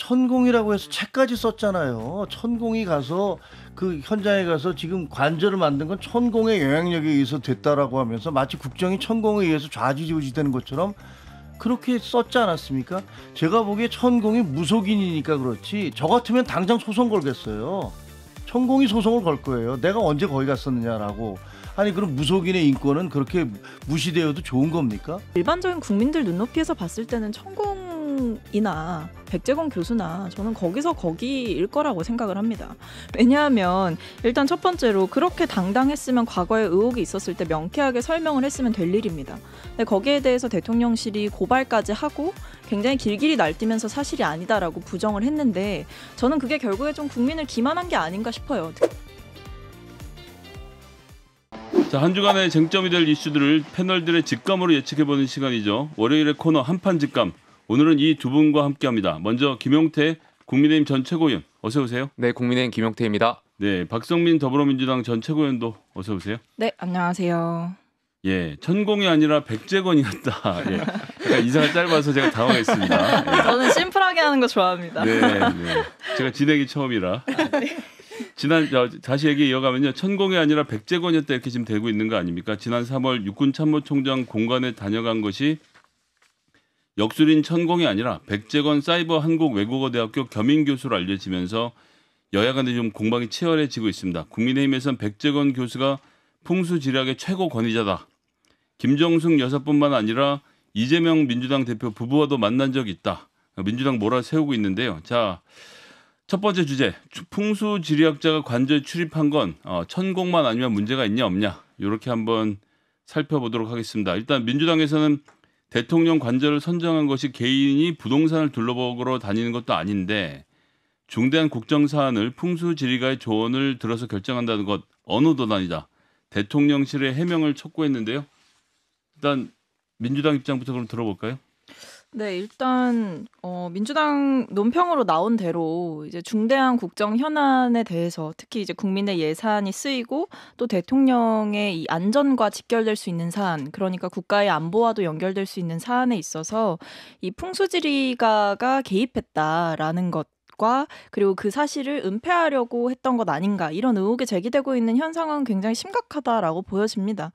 천공이라고 해서 책까지 썼잖아요. 천공이 가서 그 현장에 가서 지금 관절을 만든 건 천공의 영향력에 의해서 됐다라고 하면서 마치 국정이 천공에 의해서 좌지우지되는 것처럼 그렇게 썼지 않았습니까? 제가 보기에 천공이 무속인이니까 그렇지 저 같으면 당장 소송 걸겠어요. 천공이 소송을 걸 거예요. 내가 언제 거기 갔었느냐라고. 아니 그럼 무속인의 인권은 그렇게 무시되어도 좋은 겁니까? 일반적인 국민들 눈높이에서 봤을 때는 천공이나 백제건 교수나 저는 거기서 거기일 거라고 생각을 합니다. 왜냐하면 일단 첫 번째로 그렇게 당당했으면 과거에 의혹이 있었을 때 명쾌하게 설명을 했으면 될 일입니다. 근데 거기에 대해서 대통령실이 고발까지 하고 굉장히 길길이 날뛰면서 사실이 아니다라고 부정을 했는데 저는 그게 결국에 좀 국민을 기만한 게 아닌가 싶어요. 자, 한 주간의 쟁점이 될 이슈들을 패널들의 직감으로 예측해보는 시간이죠. 월요일의 코너 한판 직감. 오늘은 이 두 분과 함께합니다. 먼저 김용태 국민의힘 전 최고위원 어서 오세요. 네, 국민의힘 김용태입니다. 네, 박성민 더불어민주당 전 최고위원도 어서 오세요. 네, 안녕하세요. 예, 천공이 아니라 백제건이었다. 예, 약간 인사가 짧아서 제가 당황했습니다. 예. 저는 심플하게 하는 거 좋아합니다. 네, 네. 제가 진행이 처음이라. 지난 다시 얘기 이어가면요. 천공이 아니라 백제건이었다 이렇게 지금 되고 있는 거 아닙니까? 지난 3월 육군참모총장 공관에 다녀간 것이 역술인 천공이 아니라 백제건 사이버 한국외국어대학교 겸임 교수로 알려지면서 여야 간에 좀 공방이 치열해지고 있습니다. 국민의힘에선 백제건 교수가 풍수지략의 최고 권위자다. 김정숙 여사뿐만 아니라 이재명 민주당 대표 부부와도 만난 적이 있다. 민주당 몰아세우고 있는데요. 자, 첫 번째 주제, 풍수지리학자가 관저에 출입한 건 천공만 아니면 문제가 있냐 없냐 이렇게 한번 살펴보도록 하겠습니다. 일단 민주당에서는 대통령 관저를 선정한 것이 개인이 부동산을 둘러보러 다니는 것도 아닌데 중대한 국정사안을 풍수지리가의 조언을 들어서 결정한다는 것 어느 도단이다. 대통령실의 해명을 촉구했는데요. 일단 민주당 입장부터 그럼 들어볼까요? 네, 일단 민주당 논평으로 나온 대로 이제 중대한 국정 현안에 대해서 특히 이제 국민의 예산이 쓰이고 또 대통령의 이 안전과 직결될 수 있는 사안, 그러니까 국가의 안보와도 연결될 수 있는 사안에 있어서 이 풍수지리가가 개입했다라는 것. 그리고 그 사실을 은폐하려고 했던 것 아닌가 이런 의혹이 제기되고 있는 현상은 굉장히 심각하다라고 보여집니다.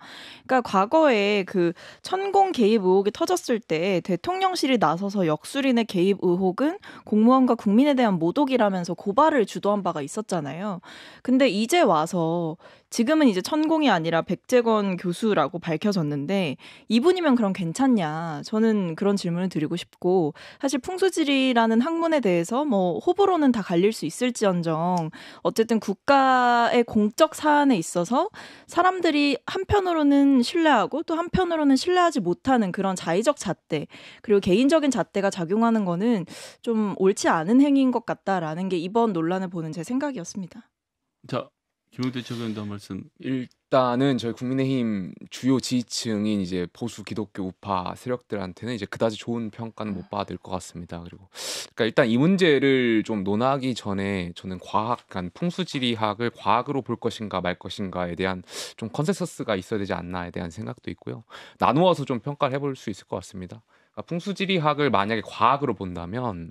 그러니까 과거에 그 천공 개입 의혹이 터졌을 때 대통령실이 나서서 역술인의 개입 의혹은 공무원과 국민에 대한 모독이라면서 고발을 주도한 바가 있었잖아요. 근데 이제 와서 지금은 이제 천공이 아니라 백제건 교수라고 밝혀졌는데 이분이면 그럼 괜찮냐? 저는 그런 질문을 드리고 싶고 사실 풍수지리라는 학문에 대해서 뭐 호불호는 다 갈릴 수 있을지언정 어쨌든 국가의 공적 사안에 있어서 사람들이 한편으로는 신뢰하고 또 한편으로는 신뢰하지 못하는 그런 자의적 잣대 그리고 개인적인 잣대가 작용하는 거는 좀 옳지 않은 행위인 것 같다라는 게 이번 논란을 보는 제 생각이었습니다. 자, 김용태 최고위원도 한 말씀. 일단은 저희 국민의힘 주요 지지층인 이제 보수 기독교 우파 세력들한테는 이제 그다지 좋은 평가는 못 받을 것 같습니다. 그리고 그러니까 일단 이 문제를 좀 논하기 전에 저는 풍수지리학을 과학으로 볼 것인가 말 것인가에 대한 좀 컨센서스가 있어야 되지 않나에 대한 생각도 있고요. 나누어서 좀 평가를 해볼 수 있을 것 같습니다. 그러니까 풍수지리학을 만약에 과학으로 본다면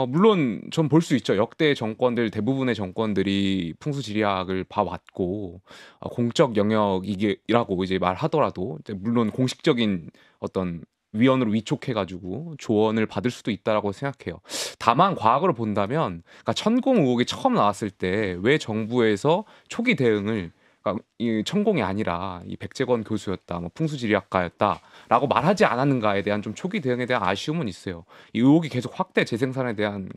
물론 전 볼 수 있죠. 역대 정권들 대부분의 정권들이 풍수지리학을 봐왔고 공적 영역이라고 이제 말하더라도 이제 물론 공식적인 어떤 위원으로 위촉해가지고 조언을 받을 수도 있다라고 생각해요. 다만 과학으로 본다면 그러니까 천공 의혹이 처음 나왔을 때 왜 정부에서 초기 대응을 그러니까 이 천공이 아니라 이 백제건 교수였다, 뭐 풍수지리학가였다라고 말하지 않았는가에 대한 좀 초기 대응에 대한 아쉬움은 있어요. 이 의혹이 계속 확대 재생산에 대한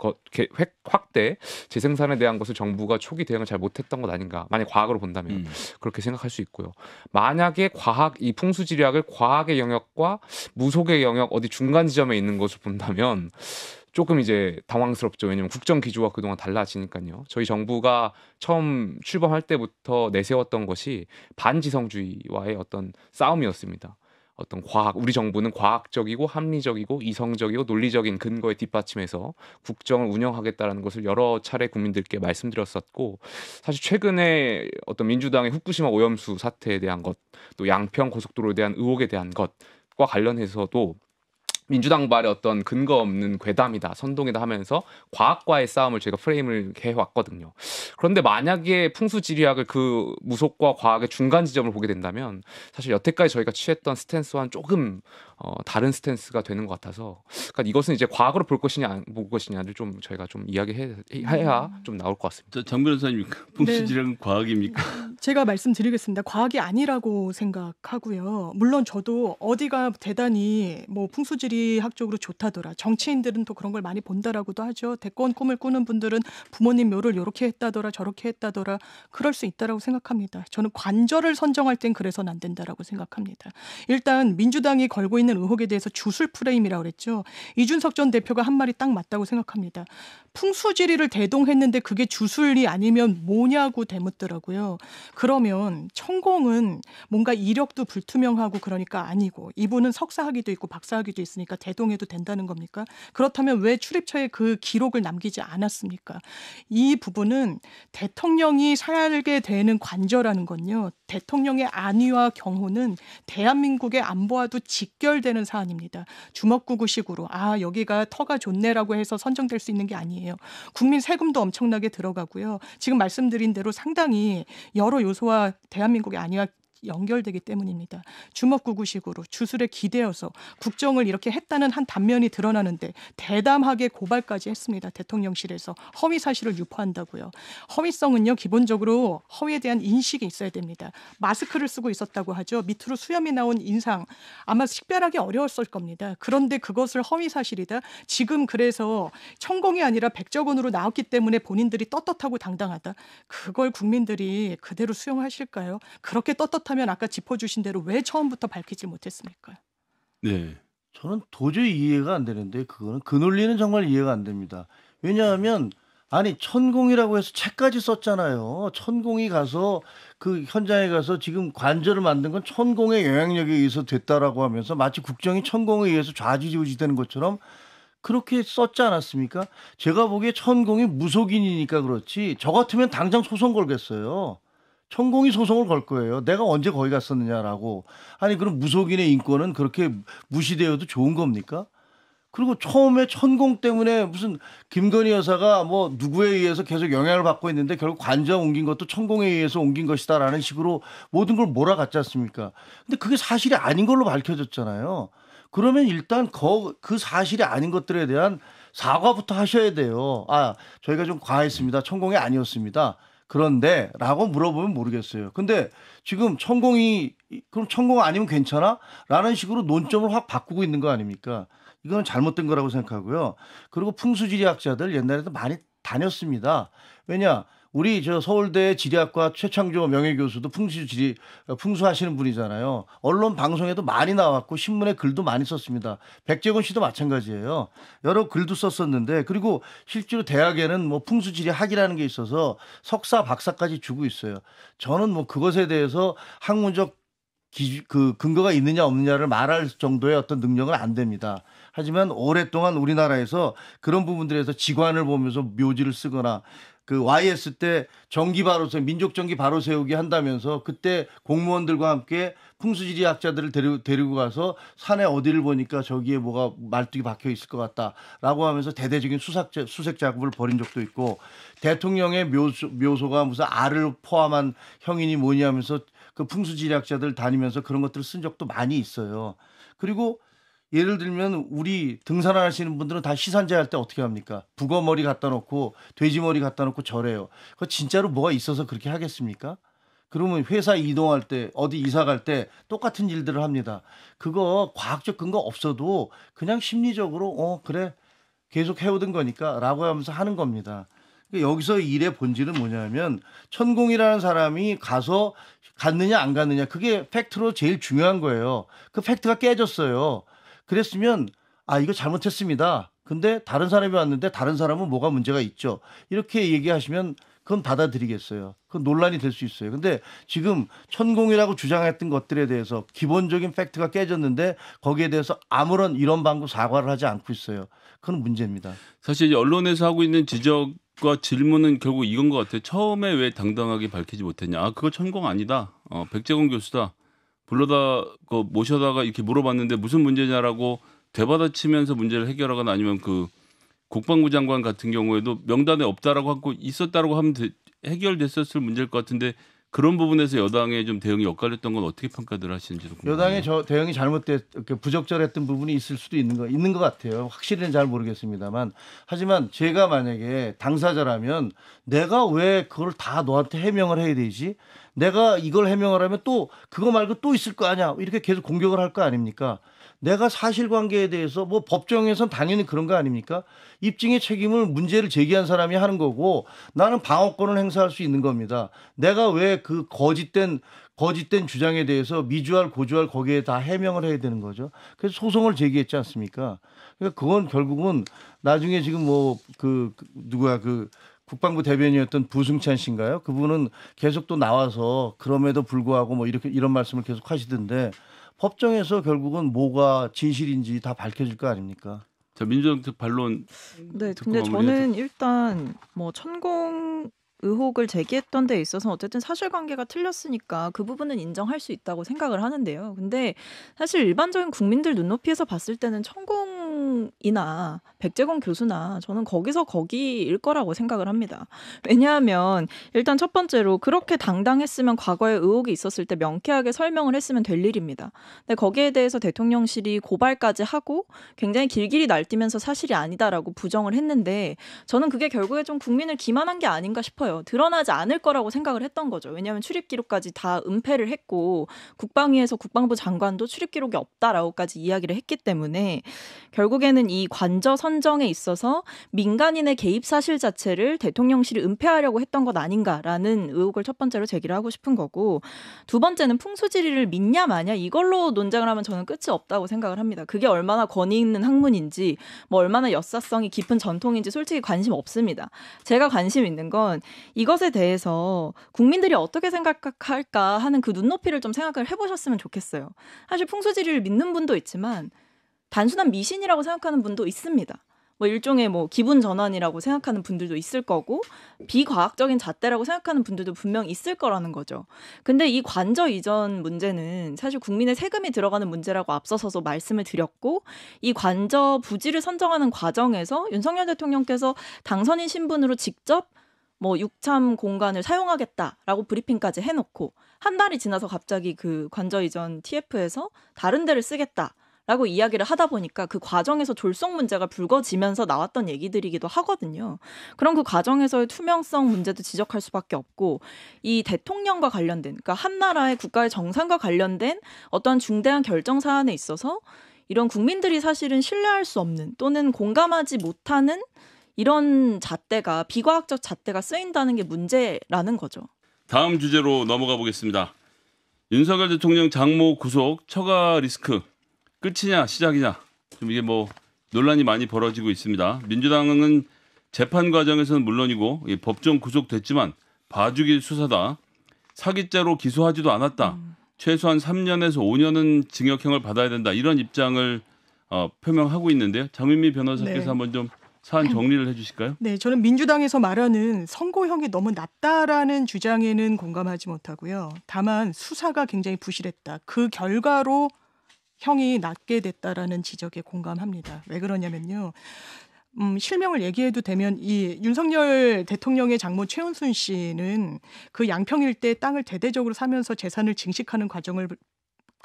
것을 정부가 초기 대응을 잘 못했던 것 아닌가. 만약 과학으로 본다면 그렇게 생각할 수 있고요. 만약에 이 풍수지리학을 과학의 영역과 무속의 영역 어디 중간 지점에 있는 것을 본다면. 조금 이제 당황스럽죠. 왜냐하면 국정 기조가 그동안 달라지니까요. 저희 정부가 처음 출범할 때부터 내세웠던 것이 반지성주의와의 어떤 싸움이었습니다. 어떤 우리 정부는 과학적이고 합리적이고 이성적이고 논리적인 근거에 뒷받침해서 국정을 운영하겠다는 것을 여러 차례 국민들께 말씀드렸었고 사실 최근에 어떤 민주당의 후쿠시마 오염수 사태에 대한 것, 또 양평 고속도로에 대한 의혹에 대한 것과 관련해서도 민주당발의 어떤 근거 없는 괴담이다, 선동이다 하면서 과학과의 싸움을 제가 프레임을 해왔거든요. 그런데 만약에 풍수지리학을 그 무속과 과학의 중간 지점을 보게 된다면 사실 여태까지 저희가 취했던 스탠스와는 조금 다른 스탠스가 되는 것 같아서, 그러니까 이것은 이제 과학으로 볼 것이냐 안 볼 것이냐를 좀 저희가 좀 이야기해야 좀 나올 것 같습니다. 장 변호사님, 풍수지리학은 과학입니까? 제가 말씀드리겠습니다. 과학이 아니라고 생각하고요. 물론 저도 어디가 대단히 뭐 풍수지리학적으로 좋다더라, 정치인들은 또 그런 걸 많이 본다라고도 하죠. 대권 꿈을 꾸는 분들은 부모님 묘를 이렇게 했다더라 저렇게 했다더라, 그럴 수 있다라고 생각합니다. 저는 관절을 선정할 땐 그래서는 안 된다라고 생각합니다. 일단 민주당이 걸고 있는 의혹에 대해서 주술 프레임이라고 그랬죠. 이준석 전 대표가 한 말이 딱 맞다고 생각합니다. 풍수지리를 대동했는데 그게 주술이 아니면 뭐냐고 대묻더라고요. 그러면 천공은 뭔가 이력도 불투명하고 그러니까 아니고, 이분은 석사학위도 있고 박사학위도 있으니까 대동해도 된다는 겁니까? 그렇다면 왜 출입처에 그 기록을 남기지 않았습니까? 이 부분은 대통령이 살게 되는 관저라는 건요, 대통령의 안위와 경호는 대한민국의 안보와도 직결되는 사안입니다. 주먹구구식으로 여기가 터가 좋네라고 해서 선정될 수 있는 게 아니에요. 국민 세금도 엄청나게 들어가고요. 지금 말씀드린 대로 상당히 여러 요소와 대한민국의 안위와 연결되기 때문입니다. 주먹구구식으로 주술에 기대어서 국정을 이렇게 했다는 한 단면이 드러나는데 대담하게 고발까지 했습니다. 대통령실에서 허위 사실을 유포한다고요. 허위성은요, 기본적으로 허위에 대한 인식이 있어야 됩니다. 마스크를 쓰고 있었다고 하죠. 밑으로 수염이 나온 인상, 아마 식별하기 어려웠을 겁니다. 그런데 그것을 허위 사실이다, 지금 그래서 천공이 아니라 백적원으로 나왔기 때문에 본인들이 떳떳하고 당당하다, 그걸 국민들이 그대로 수용하실까요? 그렇게 떳떳하면 아까 짚어주신 대로 왜 처음부터 밝히지 못했습니까? 네. 저는 도저히 이해가 안 되는데, 그거는 그 논리는 정말 이해가 안 됩니다. 왜냐하면 아니 천공이라고 해서 책까지 썼잖아요. 천공이 가서 그 현장에 가서 지금 관절을 만든 건 천공의 영향력에 의해서 됐다라고 하면서 마치 국정이 천공에 의해서 좌지우지되는 것처럼 그렇게 썼지 않았습니까? 제가 보기에 천공이 무속인이니까 그렇지, 저 같으면 당장 소송 걸겠어요. 천공이 소송을 걸 거예요. 내가 언제 거기 갔었느냐라고. 아니 그럼 무속인의 인권은 그렇게 무시되어도 좋은 겁니까? 그리고 처음에 천공 때문에 무슨 김건희 여사가 뭐 누구에 의해서 계속 영향을 받고 있는데 결국 관저 옮긴 것도 천공에 의해서 옮긴 것이다라는 식으로 모든 걸 몰아갔지 않습니까? 근데 그게 사실이 아닌 걸로 밝혀졌잖아요. 그러면 일단 그 사실이 아닌 것들에 대한 사과부터 하셔야 돼요. 저희가 좀 과했습니다. 천공이 아니었습니다. 그런데 라고 물어보면 모르겠어요. 근데 지금 그럼 천공 아니면 괜찮아? 라는 식으로 논점을 확 바꾸고 있는 거 아닙니까? 이건 잘못된 거라고 생각하고요. 그리고 풍수지리학자들 옛날에도 많이 다녔습니다. 왜냐? 우리 서울대 지리학과 최창조 명예교수도 풍수하시는 분이잖아요. 언론 방송에도 많이 나왔고 신문에 글도 많이 썼습니다. 백재권 씨도 마찬가지예요. 여러 글도 썼었는데, 그리고 실제로 대학에는 뭐 풍수지리학이라는 게 있어서 석사, 박사까지 주고 있어요. 저는 뭐 그것에 대해서 학문적 근거가 있느냐 없느냐를 말할 정도의 어떤 능력은 안 됩니다. 하지만 오랫동안 우리나라에서 그런 부분들에서 지관을 보면서 묘지를 쓰거나 그 YS 때 민족 정기 바로 세우기 한다면서 그때 공무원들과 함께 풍수지리학자들을 데리고 가서 산에 어디를 보니까 저기에 뭐가 말뚝이 박혀 있을 것 같다라고 하면서 대대적인 수색 작업을 벌인 적도 있고, 대통령의 묘소가 무슨 알을 포함한 형인이 뭐니 하면서 그 풍수지리학자들 다니면서 그런 것들을 쓴 적도 많이 있어요. 그리고 예를 들면 우리 등산하시는 분들은 다 시산제 할 때 어떻게 합니까? 북어 머리 갖다 놓고 돼지 머리 갖다 놓고 절해요. 그거 진짜로 뭐가 있어서 그렇게 하겠습니까? 그러면 회사 이동할 때 어디 이사 갈 때 똑같은 일들을 합니다. 그거 과학적 근거 없어도 그냥 심리적으로 그래 계속 해오던 거니까 라고 하면서 하는 겁니다. 그러니까 여기서 일의 본질은 뭐냐면 천공이라는 사람이 갔느냐 안 갔느냐, 그게 팩트로 제일 중요한 거예요. 그 팩트가 깨졌어요. 그랬으면 이거 잘못했습니다. 근데 다른 사람이 왔는데 다른 사람은 뭐가 문제가 있죠. 이렇게 얘기하시면 그건 받아들이겠어요. 그건 논란이 될 수 있어요. 근데 지금 천공이라고 주장했던 것들에 대해서 기본적인 팩트가 깨졌는데 거기에 대해서 아무런 이런 방구 사과를 하지 않고 있어요. 그건 문제입니다. 사실 언론에서 하고 있는 지적과 질문은 결국 이건 것 같아요. 처음에 왜 당당하게 밝히지 못했냐. 그거 천공 아니다. 백재권 교수다. 모셔다가 이렇게 물어봤는데 무슨 문제냐라고 되받아치면서 문제를 해결하거나 아니면 그 국방부 장관 같은 경우에도 명단에 없다라고 하고 있었다라고 하면 해결됐었을 문제일 것 같은데 그런 부분에서 여당의 좀 대응이 엇갈렸던 건 어떻게 평가들 하시는지도 궁금해요. 여당의 대응이 부적절했던 부분이 있을 수도 있는 것 같아요. 확실히는 잘 모르겠습니다만 하지만 제가 만약에 당사자라면 내가 왜 그걸 다 너한테 해명을 해야 되지? 내가 이걸 해명을 하면 또 그거 말고 또 있을 거 아니야? 이렇게 계속 공격을 할 거 아닙니까? 내가 사실관계에 대해서 뭐 법정에선 당연히 그런 거 아닙니까? 입증의 책임을 문제를 제기한 사람이 하는 거고 나는 방어권을 행사할 수 있는 겁니다. 내가 왜 그 거짓된 주장에 대해서 미주알 고주알 거기에 다 해명을 해야 되는 거죠. 그래서 소송을 제기했지 않습니까? 그러니까 그건 결국은 나중에 지금 국방부 대변인이었던 부승찬 씨인가요? 그분은 계속 또 나와서 그럼에도 불구하고 뭐 이런 말씀을 계속 하시던데 법정에서 결국은 뭐가 진실인지 다 밝혀질 거 아닙니까? 자, 민주당 측 반론. 네, 근데 저는 일단 뭐 천공 의혹을 제기했던 데 있어서 어쨌든 사실관계가 틀렸으니까 그 부분은 인정할 수 있다고 생각을 하는데요. 근데 사실 일반적인 국민들 눈높이에서 봤을 때는 천공이나 백제건 교수나 저는 거기일 거라고 생각을 합니다. 왜냐하면 일단 첫 번째로 그렇게 당당했으면 과거에 의혹이 있었을 때 명쾌하게 설명을 했으면 될 일입니다. 근데 거기에 대해서 대통령실이 고발까지 하고 굉장히 길길이 날뛰면서 사실이 아니다라고 부정을 했는데 저는 그게 결국에 좀 국민을 기만한 게 아닌가 싶어요. 드러나지 않을 거라고 생각을 했던 거죠. 왜냐하면 출입 기록까지 다 은폐를 했고 국방위에서 국방부 장관도 출입 기록이 없다라고까지 이야기를 했기 때문에 결국에는 이 관저 선정에 있어서 민간인의 개입 사실 자체를 대통령실이 은폐하려고 했던 것 아닌가라는 의혹을 첫 번째로 제기를 하고 싶은 거고 두 번째는 풍수지리를 믿냐 마냐 이걸로 논쟁을 하면 저는 끝이 없다고 생각을 합니다. 그게 얼마나 권위 있는 학문인지 뭐 얼마나 역사성이 깊은 전통인지 솔직히 관심 없습니다. 제가 관심 있는 건 이것에 대해서 국민들이 어떻게 생각할까 하는 그 눈높이를 좀 생각을 해보셨으면 좋겠어요. 사실 풍수지리를 믿는 분도 있지만 단순한 미신이라고 생각하는 분도 있습니다. 뭐 일종의 뭐 기분 전환이라고 생각하는 분들도 있을 거고 비과학적인 잣대라고 생각하는 분들도 분명 있을 거라는 거죠. 근데 이 관저 이전 문제는 사실 국민의 세금이 들어가는 문제라고 앞서서서 말씀을 드렸고 이 관저 부지를 선정하는 과정에서 윤석열 대통령께서 당선인 신분으로 직접 뭐 육참 공간을 사용하겠다라고 브리핑까지 해놓고 한 달이 지나서 갑자기 그 관저 이전 TF에서 다른 데를 쓰겠다라고 이야기를 하다 보니까 그 과정에서 졸속 문제가 불거지면서 나왔던 얘기들이기도 하거든요. 그럼 그 과정에서의 투명성 문제도 지적할 수밖에 없고 이 대통령과 관련된 그러니까 한 나라의 국가의 정상과 관련된 어떤 중대한 결정 사안에 있어서 이런 국민들이 사실은 신뢰할 수 없는 또는 공감하지 못하는 이런 잣대가 비과학적 잣대가 쓰인다는 게 문제라는 거죠. 다음 주제로 넘어가 보겠습니다. 윤석열 대통령 장모 구속 처가 리스크 끝이냐 시작이냐 좀 이게 뭐 논란이 많이 벌어지고 있습니다. 민주당은 재판 과정에서는 물론이고 법정 구속됐지만 봐주기 수사다. 사기죄로 기소하지도 않았다. 최소한 3년에서 5년은 징역형을 받아야 된다. 이런 입장을 표명하고 있는데요. 장윤미 변호사께서 네. 한번 좀 사안 정리를 해주실까요? 네, 저는 민주당에서 말하는 선고형이 너무 낮다라는 주장에는 공감하지 못하고요. 다만 수사가 굉장히 부실했다. 그 결과로 형이 낮게 됐다라는 지적에 공감합니다. 왜 그러냐면요. 실명을 얘기해도 되면 이 윤석열 대통령의 장모 최은순 씨는 그 양평 일대 땅을 대대적으로 사면서 재산을 증식하는 과정을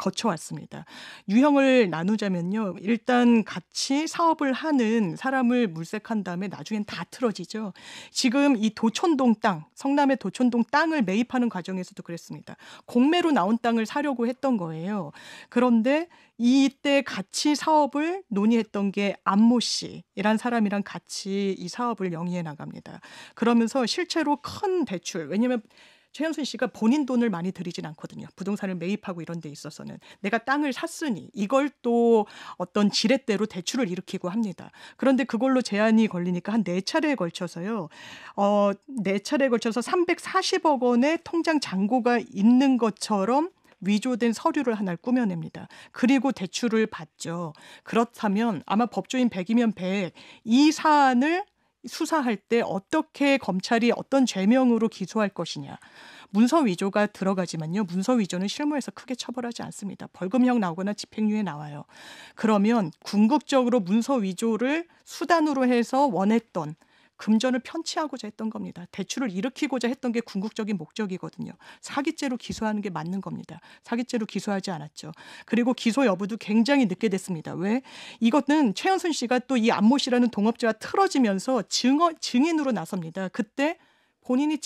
거쳐왔습니다. 유형을 나누자면요. 일단 같이 사업을 하는 사람을 물색한 다음에 나중엔 다 틀어지죠. 지금 이 도촌동 땅, 성남의 도촌동 땅을 매입하는 과정에서도 그랬습니다. 공매로 나온 땅을 사려고 했던 거예요. 그런데 이때 같이 사업을 논의했던 게 안모 씨이란 사람이랑 같이 이 사업을 영위해 나갑니다. 그러면서 실제로 큰 대출, 왜냐하면 최현순 씨가 본인 돈을 많이 들이진 않거든요. 부동산을 매입하고 이런 데 있어서는. 내가 땅을 샀으니 이걸 또 어떤 지렛대로 대출을 일으키고 합니다. 그런데 그걸로 제한이 걸리니까 한 4차례에 걸쳐서요. 4차례에 걸쳐서 340억 원의 통장 잔고가 있는 것처럼 위조된 서류를 하나를 꾸며냅니다. 그리고 대출을 받죠. 그렇다면 아마 법조인 100이면 100, 이 사안을 수사할 때 어떻게 검찰이 어떤 죄명으로 기소할 것이냐. 문서 위조가 들어가지만요. 문서 위조는 실무에서 크게 처벌하지 않습니다. 벌금형 나오거나 집행유예 나와요. 그러면 궁극적으로 문서 위조를 수단으로 해서 원했던 금전을 편취하고자 했던 겁니다. 대출을 일으키고자 했던 게 궁극적인 목적이거든요. 사기죄로 기소하는 게 맞는 겁니다. 사기죄로 기소하지 않았죠. 그리고 기소 여부도 굉장히 늦게 됐습니다. 왜? 이것은 최은순 씨가 또 이 안모 씨라는 동업자와 틀어지면서 증인으로 나섭니다. 그때 본인이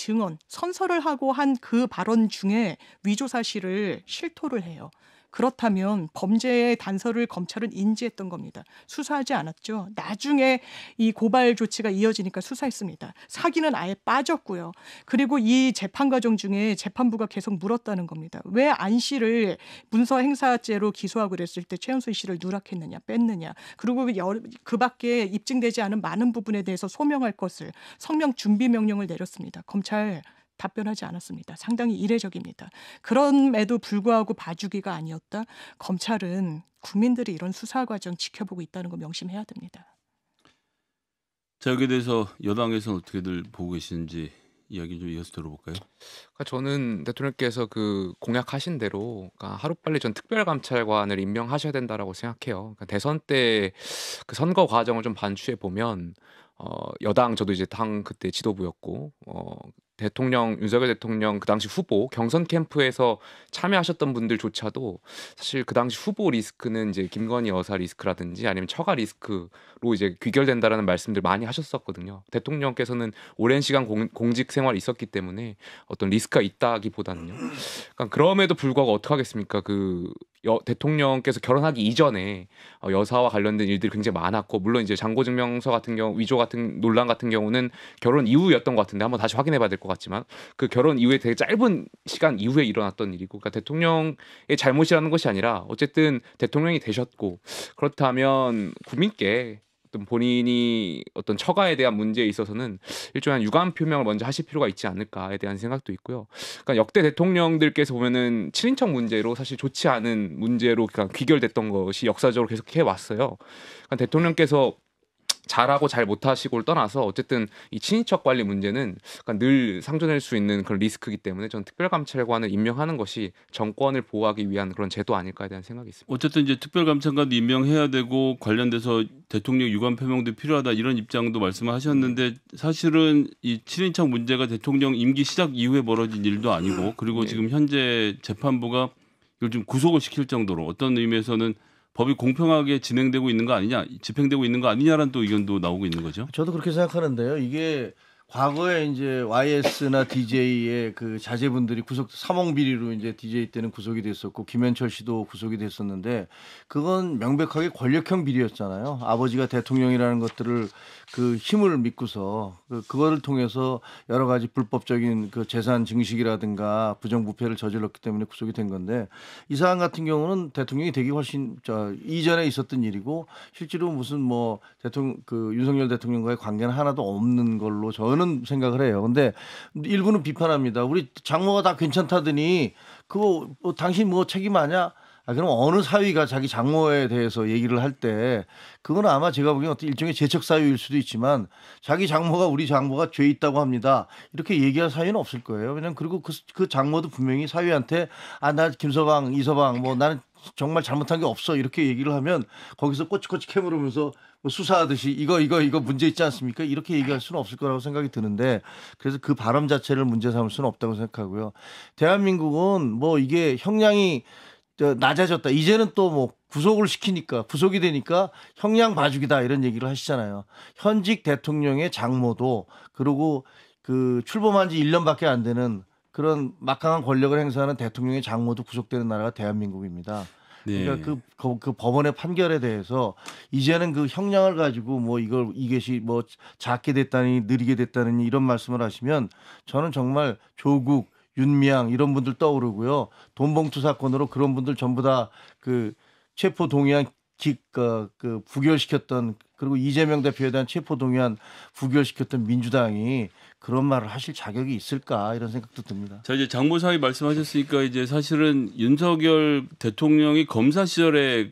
선서를 하고 한 그 발언 중에 위조 사실을 실토를 해요. 그렇다면 범죄의 단서를 검찰은 인지했던 겁니다. 수사하지 않았죠. 나중에 이 고발 조치가 이어지니까 수사했습니다. 사기는 아예 빠졌고요. 그리고 이 재판 과정 중에 재판부가 계속 물었다는 겁니다. 왜 안 씨를 문서 행사죄로 기소하고 그랬을 때 최은순 씨를 누락했느냐, 뺐느냐. 그리고 그 밖에 입증되지 않은 많은 부분에 대해서 소명할 것을 성명 준비 명령을 내렸습니다. 검찰 답변하지 않았습니다. 상당히 이례적입니다. 그럼에도 불구하고 봐주기가 아니었다. 검찰은 국민들이 이런 수사 과정 지켜보고 있다는 거 명심해야 됩니다. 자, 여기에 대해서 여당에서는 어떻게들 보고 계시는지 이야기 좀 이어서 들어볼까요? 그러니까 저는 대통령께서 그 공약하신 대로 그러니까 하루빨리 전 특별감찰관을 임명하셔야 된다라고 생각해요. 그러니까 대선 때 그 선거 과정을 좀 반추해 보면 여당 저도 이제 당 그때 지도부였고 대통령 윤석열 대통령 그 당시 후보 경선 캠프에서 참여하셨던 분들조차도 사실 그 당시 후보 리스크는 이제 김건희 여사 리스크라든지 아니면 처가 리스크로 이제 귀결된다라는 말씀들 많이 하셨었거든요. 대통령께서는 오랜 시간 공직 생활이 있었기 때문에 어떤 리스크가 있다기보다는요. 그러니까 그럼에도 불구하고 어떻게 하겠습니까? 그 대통령께서 결혼하기 이전에 여사와 관련된 일들이 굉장히 많았고 물론 이제 장고증명서 같은 경우 위조 같은 논란 같은 경우는 결혼 이후였던 것 같은데 한번 다시 확인해봐야 될 것 같지만 그 결혼 이후에 되게 짧은 시간 이후에 일어났던 일이고 그러니까 대통령의 잘못이라는 것이 아니라 어쨌든 대통령이 되셨고 그렇다면 국민께 어떤 본인이 어떤 처가에 대한 문제에 있어서는 일종의 유감 표명을 먼저 하실 필요가 있지 않을까에 대한 생각도 있고요. 그러니까 역대 대통령들께서 보면은 친인척 문제로 사실 좋지 않은 문제로 그러니까 귀결됐던 것이 역사적으로 계속 해왔어요. 그러니까 대통령께서 잘하고 잘 못하시고를 떠나서 어쨌든 이 친인척 관리 문제는 늘 상존할 수 있는 그런 리스크이기 때문에 저는 특별감찰관을 임명하는 것이 정권을 보호하기 위한 그런 제도 아닐까에 대한 생각이 있습니다. 어쨌든 이제 특별감찰관도 임명해야 되고 관련돼서 대통령 유감 표명도 필요하다 이런 입장도 말씀하셨는데 사실은 이 친인척 문제가 대통령 임기 시작 이후에 벌어진 일도 아니고 그리고 네. 지금 현재 재판부가 이걸 좀 구속을 시킬 정도로 어떤 의미에서는 법이 공평하게 진행되고 있는 거 아니냐, 집행되고 있는 거 아니냐라는 또 의견도 나오고 있는 거죠. 저도 그렇게 생각하는데요. 이게 과거에 이제 YS나 DJ의 그 자제분들이 구속 사몽 비리로 이제 DJ 때는 구속이 됐었고 김현철 씨도 구속이 됐었는데 그건 명백하게 권력형 비리였잖아요. 아버지가 대통령이라는 것들을 그 힘을 믿고서 그거를 통해서 여러 가지 불법적인 그 재산 증식이라든가 부정부패를 저질렀기 때문에 구속이 된 건데 이 사안 같은 경우는 대통령이 되기 훨씬 이전에 있었던 일이고 실제로 무슨 뭐 대통령 그 윤석열 대통령과의 관계는 하나도 없는 걸로 저는 생각을 해요. 근데 일부는 비판합니다. 우리 장모가 다 괜찮다더니 그거 당신 뭐 책임 아냐? 그럼 어느 사위가 자기 장모에 대해서 얘기를 할 때 그건 아마 제가 보기엔 어떤 일종의 재척 사유일 수도 있지만 자기 장모가 우리 장모가 죄 있다고 합니다. 이렇게 얘기할 사유는 없을 거예요. 왜냐면 그리고 그 장모도 분명히 사위한테 나 김서방, 이서방 뭐 나는 정말 잘못한 게 없어 이렇게 얘기를 하면 거기서 꼬치꼬치 캐물으면서 뭐 수사하듯이 이거 문제 있지 않습니까? 이렇게 얘기할 수는 없을 거라고 생각이 드는데 그래서 그 발언 자체를 문제 삼을 수는 없다고 생각하고요. 대한민국은 뭐 이게 형량이 낮아졌다. 이제는 또 뭐 구속을 시키니까 구속이 되니까 형량 봐주기다 이런 얘기를 하시잖아요. 현직 대통령의 장모도 그리고 그 출범한 지 1년밖에 안 되는 그런 막강한 권력을 행사하는 대통령의 장모도 구속되는 나라가 대한민국입니다. 네. 그러니까 그 법원의 판결에 대해서 이제는 그 형량을 가지고 뭐 이것이 뭐 작게 됐다니 느리게 됐다니 이런 말씀을 하시면 저는 정말 조국 윤미향 이런 분들 떠오르고요. 돈봉투 사건으로 그런 분들 전부 다 그 체포 동의안 그 부결시켰던 그리고 이재명 대표에 대한 체포 동의안 부결시켰던 민주당이 그런 말을 하실 자격이 있을까 이런 생각도 듭니다. 자 이제 장모 사위 말씀하셨으니까 이제 사실은 윤석열 대통령이 검사 시절에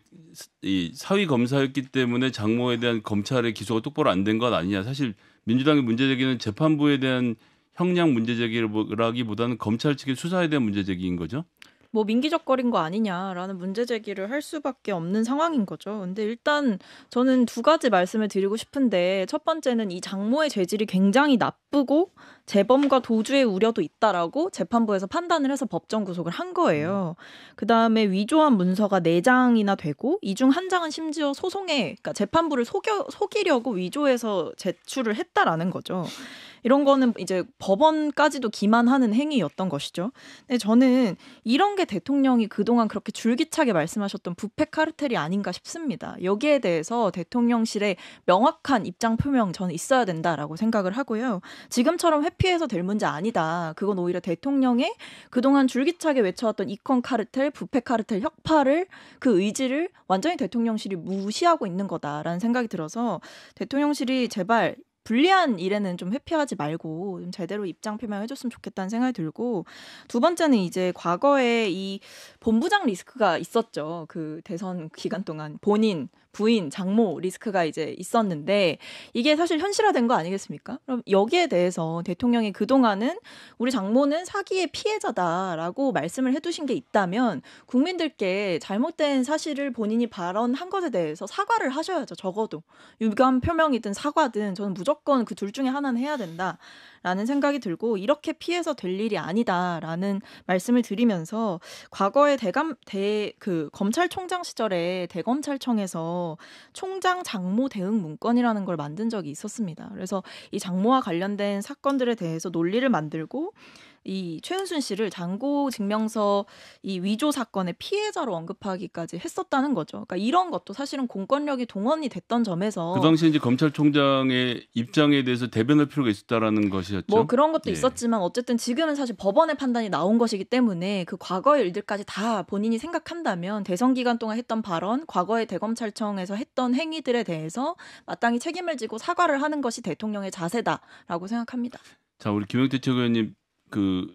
이 사위 검사였기 때문에 장모에 대한 검찰의 기소가 똑바로 안 된 것 아니냐. 사실 민주당의 문제 제기는 재판부에 대한 형량 문제 제기라기보다는 검찰 측의 수사에 대한 문제 제기인 거죠? 뭐 민기적거린 거 아니냐라는 문제 제기를 할 수밖에 없는 상황인 거죠. 근데 일단 저는 두 가지 말씀을 드리고 싶은데 첫 번째는 이 장모의 죄질이 굉장히 나쁘고 재범과 도주의 우려도 있다라고 재판부에서 판단을 해서 법정 구속을 한 거예요. 그다음에 위조한 문서가 4장이나 되고 이 중 한 장은 심지어 소송에 그러니까 재판부를 속이려고 위조해서 제출을 했다라는 거죠. 이런 거는 이제 법원까지도 기만하는 행위였던 것이죠. 근데 저는 이런 게 대통령이 그동안 그렇게 줄기차게 말씀하셨던 부패 카르텔이 아닌가 싶습니다. 여기에 대해서 대통령실에 명확한 입장 표명 저는 있어야 된다라고 생각을 하고요. 지금처럼 회피해서 될 문제 아니다. 그건 오히려 대통령의 그동안 줄기차게 외쳐왔던 이권 카르텔, 부패 카르텔 혁파를 그 의지를 완전히 대통령실이 무시하고 있는 거다라는 생각이 들어서 대통령실이 제발 불리한 일에는 좀 회피하지 말고 좀 제대로 입장 표명해줬으면 좋겠다는 생각이 들고 두 번째는 이제 과거에 이 본부장 리스크가 있었죠. 그 대선 기간 동안 본인, 부인, 장모 리스크가 이제 있었는데 이게 사실 현실화된 거 아니겠습니까? 그럼 여기에 대해서 대통령이 그동안은 우리 장모는 사기의 피해자다라고 말씀을 해두신 게 있다면 국민들께 잘못된 사실을 본인이 발언한 것에 대해서 사과를 하셔야죠. 적어도 유감 표명이든 사과든 저는 무조건 그 둘 중에 하나는 해야 된다라는 생각이 들고 이렇게 피해서 될 일이 아니다라는 말씀을 드리면서 과거에 그 검찰총장 시절에 대검찰청에서 총장 장모 대응 문건이라는 걸 만든 적이 있었습니다. 그래서 이 장모와 관련된 사건들에 대해서 논리를 만들고 이 최은순 씨를 장고 증명서 이 위조 사건의 피해자로 언급하기까지 했었다는 거죠. 그러니까 이런 것도 사실은 공권력이 동원이 됐던 점에서 그 당시에 이제 검찰총장의 입장에 대해서 대변할 필요가 있었다라는 것이었죠. 뭐 그런 것도 예. 있었지만 어쨌든 지금은 사실 법원의 판단이 나온 것이기 때문에 그 과거의 일들까지 다 본인이 생각한다면 대선 기간 동안 했던 발언, 과거의 대검찰청에서 했던 행위들에 대해서 마땅히 책임을 지고 사과를 하는 것이 대통령의 자세다라고 생각합니다. 자, 우리 김영태 최고위원님 그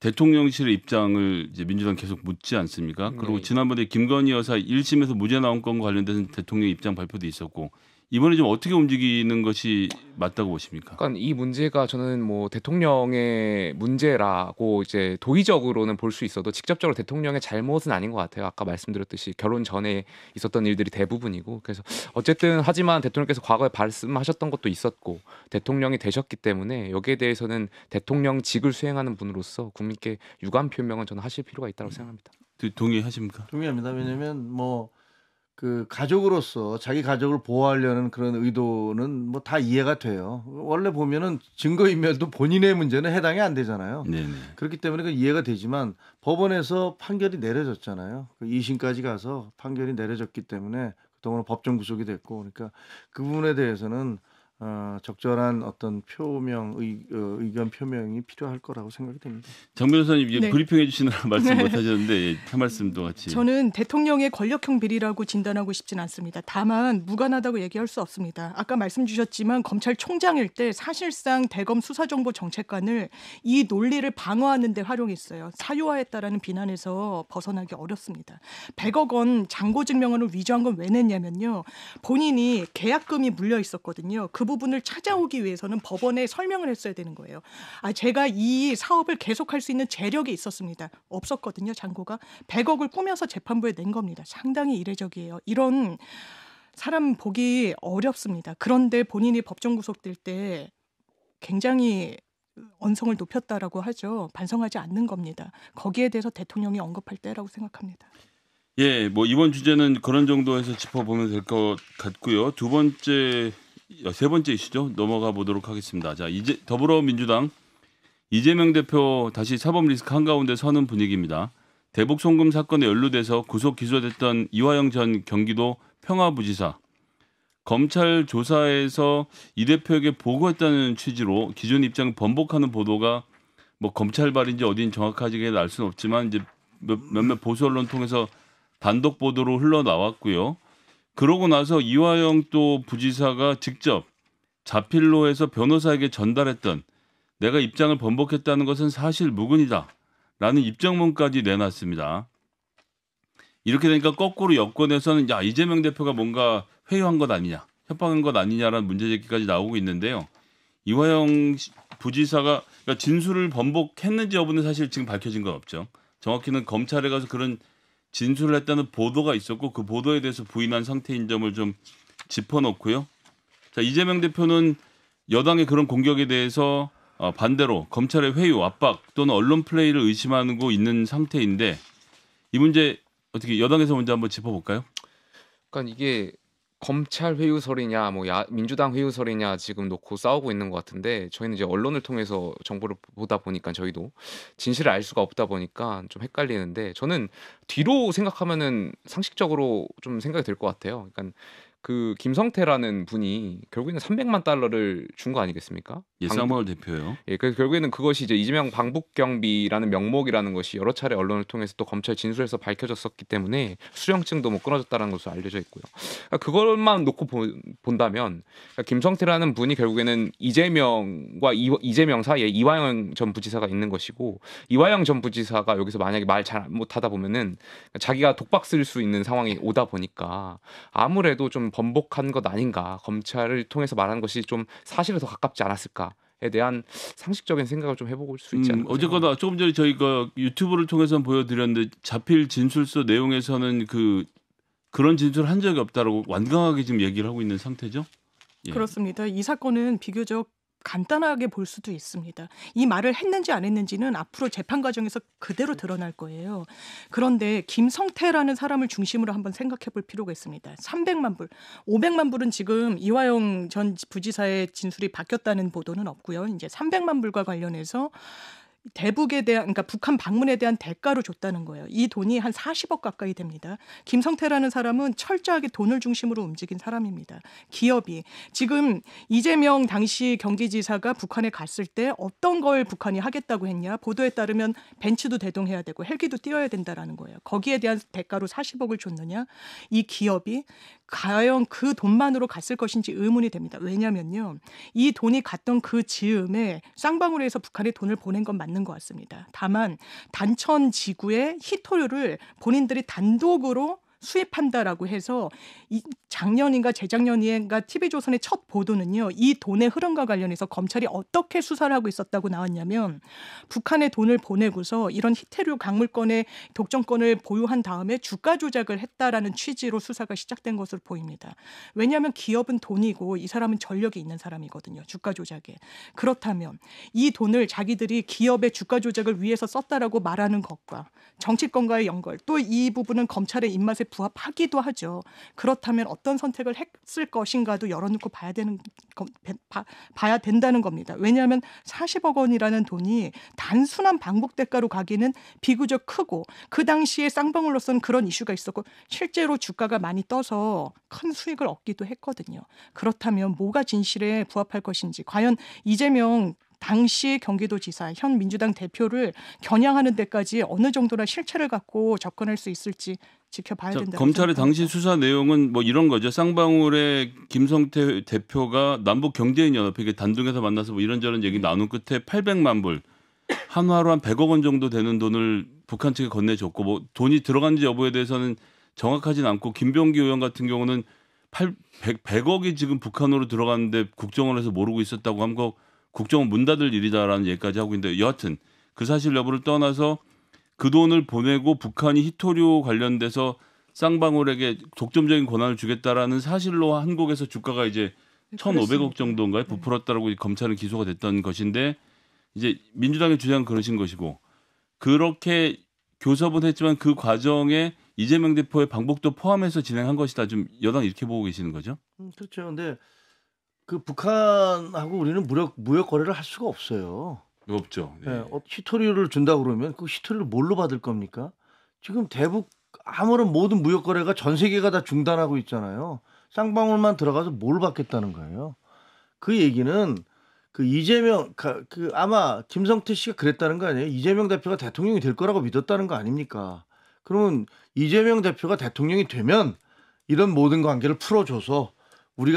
대통령실의 입장을 이제 민주당 계속 묻지 않습니까? 그리고 네. 지난번에 김건희 여사 1심에서 무죄 나온 건과 관련돼서 대통령 입장 발표도 있었고 이번에 좀 어떻게 움직이는 것이 맞다고 보십니까? 그러니까 이 문제가 저는 뭐 대통령의 문제라고 이제 도의적으로는 볼 수 있어도 직접적으로 대통령의 잘못은 아닌 것 같아요. 아까 말씀드렸듯이 결혼 전에 있었던 일들이 대부분이고 그래서 어쨌든 하지만 대통령께서 과거에 말씀하셨던 것도 있었고 대통령이 되셨기 때문에 여기에 대해서는 대통령직을 수행하는 분으로서 국민께 유감 표명은 저는 하실 필요가 있다고 생각합니다. 동의하십니까? 동의합니다. 왜냐하면 뭐 그 가족으로서 자기 가족을 보호하려는 그런 의도는 뭐 다 이해가 돼요. 원래 보면은 증거인멸도 본인의 문제는 해당이 안 되잖아요. 네네. 그렇기 때문에 그 이해가 되지만 법원에서 판결이 내려졌잖아요. 그 2심까지 가서 판결이 내려졌기 때문에 그동안 법정 구속이 됐고 그러니까 그 부분에 대해서는 적절한 어떤 의견 표명이 필요할 거라고 생각이 됩니다. 장 변호사님 이제 네. 브리핑해 주시느라 말씀 못 하셨는데 한 말씀도 같이. 저는 대통령의 권력형 비리라고 진단하고 싶진 않습니다. 다만 무관하다고 얘기할 수 없습니다. 아까 말씀 주셨지만 검찰총장일 때 사실상 대검 수사정보정책관을 이 논리를 방어하는 데 활용했어요. 사유화했다라는 비난에서 벗어나기 어렵습니다. 100억 원 잔고증명원을 위조한 건 왜 냈냐면요. 본인이 계약금이 물려 있었거든요. 그 부분을 찾아오기 위해서는 법원에 설명을 했어야 되는 거예요. 제가 이 사업을 계속할 수 있는 재력이 있었습니다. 없었거든요. 잔고가. 100억을 꾸며서 재판부에 낸 겁니다. 상당히 이례적이에요. 이런 사람 보기 어렵습니다. 그런데 본인이 법정 구속될 때 굉장히 언성을 높였다라고 하죠. 반성하지 않는 겁니다. 거기에 대해서 대통령이 언급할 때라고 생각합니다. 예, 뭐 이번 주제는 그런 정도에서 짚어보면 될 것 같고요. 세 번째 이슈죠. 넘어가 보도록 하겠습니다. 자, 이제 더불어민주당 이재명 대표 다시 사법 리스크 한가운데 서는 분위기입니다. 대북 송금 사건에 연루돼서 구속 기소됐던 이화영 전 경기도 평화부지사 검찰 조사에서 이 대표에게 보고했다는 취지로 기존 입장을 번복하는 보도가 뭐 검찰발인지 어딘 정확하게 알 수는 없지만 이제 몇몇 보수 언론 통해서 단독 보도로 흘러나왔고요. 그러고 나서 이화영 또 부지사가 직접 자필로 해서 변호사에게 전달했던 내가 입장을 번복했다는 것은 사실 무근이다 라는 입장문까지 내놨습니다. 이렇게 되니까 거꾸로 여권에서는 이재명 대표가 뭔가 회유한 것 아니냐 협박한 것 아니냐라는 문제 제기까지 나오고 있는데요. 이화영 부지사가 그러니까 진술을 번복했는지 여부는 사실 지금 밝혀진 건 없죠. 정확히는 검찰에 가서 그런 진술을 했다는 보도가 있었고 그 보도에 대해서 부인한 상태인 점을 좀 짚어놓고요. 자, 이재명 대표는 여당의 그런 공격에 대해서 반대로 검찰의 회유, 압박 또는 언론 플레이를 의심하고 있는 상태인데 이 문제 어떻게 여당에서 먼저 한번 짚어볼까요? 그러니까 이게 검찰 회유설이냐 뭐 민주당 회유설이냐 지금 놓고 싸우고 있는 것 같은데 저희는 이제 언론을 통해서 정보를 보다 보니까 저희도 진실을 알 수가 없다 보니까 좀 헷갈리는데 저는 뒤로 생각하면은 상식적으로 좀 생각이 들 것 같아요. 그러니까 그 김성태라는 분이 결국에는 300만 달러를 준 거 아니겠습니까? 예, 쌍방울 대표요. 예, 그래서 결국에는 그것이 이제 이재명 방북 경비라는 명목이라는 것이 여러 차례 언론을 통해서 또 검찰 진술에서 밝혀졌었기 때문에 수령증도 뭐 끊어졌다는 것으로 알려져 있고요. 그러니까 그것만 놓고 본다면 그러니까 김성태라는 분이 결국에는 이재명과 이재명 사이에 이화영 전 부지사가 있는 것이고 이화영 전 부지사가 여기서 만약에 말 잘 못하다 보면은 자기가 독박 쓸 수 있는 상황이 오다 보니까 아무래도 좀 번복한 것 아닌가 검찰을 통해서 말하는 것이 좀 사실에 더 가깝지 않았을까에 대한 상식적인 생각을 좀 해볼 수 있지 않을까. 어쨌거나 조금 전에 저희가 유튜브를 통해서 보여드렸는데 자필 진술서 내용에서는 그런 진술을 한 적이 없다라고 완강하게 지금 얘기를 하고 있는 상태죠. 예. 그렇습니다. 이 사건은 비교적 간단하게 볼 수도 있습니다. 이 말을 했는지 안 했는지는 앞으로 재판 과정에서 그대로 드러날 거예요. 그런데 김성태라는 사람을 중심으로 한번 생각해 볼 필요가 있습니다. 300만 불, 500만 불은 지금 이화영 전 부지사의 진술이 바뀌었다는 보도는 없고요. 이제 300만 불과 관련해서 대북에 대한 그러니까 북한 방문에 대한 대가로 줬다는 거예요. 이 돈이 한 40억 가까이 됩니다. 김성태라는 사람은 철저하게 돈을 중심으로 움직인 사람입니다. 기업이 지금 이재명 당시 경기지사가 북한에 갔을 때 어떤 걸 북한이 하겠다고 했냐? 보도에 따르면 벤츠도 대동해야 되고 헬기도 띄워야 된다라는 거예요. 거기에 대한 대가로 40억을 줬느냐? 이 기업이 과연 그 돈만으로 갔을 것인지 의문이 됩니다. 왜냐면요. 이 돈이 갔던 그 즈음에 쌍방울에서 북한에 돈을 보낸 건 맞는 것 같습니다. 다만 단천 지구의 희토류를 본인들이 단독으로 수입한다라고 해서 작년인가 재작년인가 TV조선의 첫 보도는요. 이 돈의 흐름과 관련해서 검찰이 어떻게 수사를 하고 있었다고 나왔냐면 북한에 돈을 보내고서 이런 희태류 강물권의 독점권을 보유한 다음에 주가 조작을 했다라는 취지로 수사가 시작된 것으로 보입니다. 왜냐하면 기업은 돈이고 이 사람은 전력이 있는 사람이거든요. 주가 조작에. 그렇다면 이 돈을 자기들이 기업의 주가 조작을 위해서 썼다라고 말하는 것과 정치권과의 연결 또 이 부분은 검찰의 입맛에 부합하기도 하죠. 그렇다면 어떤 선택을 했을 것인가도 열어놓고 봐야 된다는 겁니다. 왜냐하면 40억 원이라는 돈이 단순한 방북 대가로 가기는 비교적 크고 그 당시에 쌍방울로서는 그런 이슈가 있었고 실제로 주가가 많이 떠서 큰 수익을 얻기도 했거든요. 그렇다면 뭐가 진실에 부합할 것인지 과연 이재명 당시 경기도지사, 현 민주당 대표를 겨냥하는 데까지 어느 정도나 실체를 갖고 접근할 수 있을지 지켜봐야 된다. 검찰의 당시 수사 내용은 뭐 이런 거죠. 쌍방울의 김성태 대표가 남북경제인연합회 단둥에서 만나서 뭐 이런저런 얘기 나눈 끝에 800만 불, 한화로 한 100억 원 정도 되는 돈을 북한 측에 건네줬고 뭐 돈이 들어간지 여부에 대해서는 정확하진 않고 김병기 의원 같은 경우는 100억이 지금 북한으로 들어갔는데 국정원에서 모르고 있었다고 한 거 국정원 문 닫을 일이다라는 얘기까지 하고 있는데 여하튼 그 사실 여부를 떠나서 그 돈을 보내고 북한이 희토류 관련돼서 쌍방울에게 독점적인 권한을 주겠다라는 사실로 한국에서 주가가 이제 1,500억 정도인가요? 부풀었다라고 검찰은 기소가 됐던 것인데 이제 민주당의 주장은 그러신 것이고 그렇게 교섭은 했지만 그 과정에 이재명 대표의 방북도 포함해서 진행한 것이다. 좀 여당 이렇게 보고 계시는 거죠? 그렇죠. 근데 그 북한하고 우리는 무역 거래를 할 수가 없어요. 없죠. 네. 네, 희토류를 준다 그러면 그 희토류를 뭘로 받을 겁니까? 지금 대북 아무런 모든 무역 거래가 전 세계가 다 중단하고 있잖아요. 쌍방울만 들어가서 뭘 받겠다는 거예요. 그 얘기는 그 이재명 그 아마 김성태 씨가 그랬다는 거 아니에요? 이재명 대표가 대통령이 될 거라고 믿었다는 거 아닙니까? 그러면 이재명 대표가 대통령이 되면 이런 모든 관계를 풀어줘서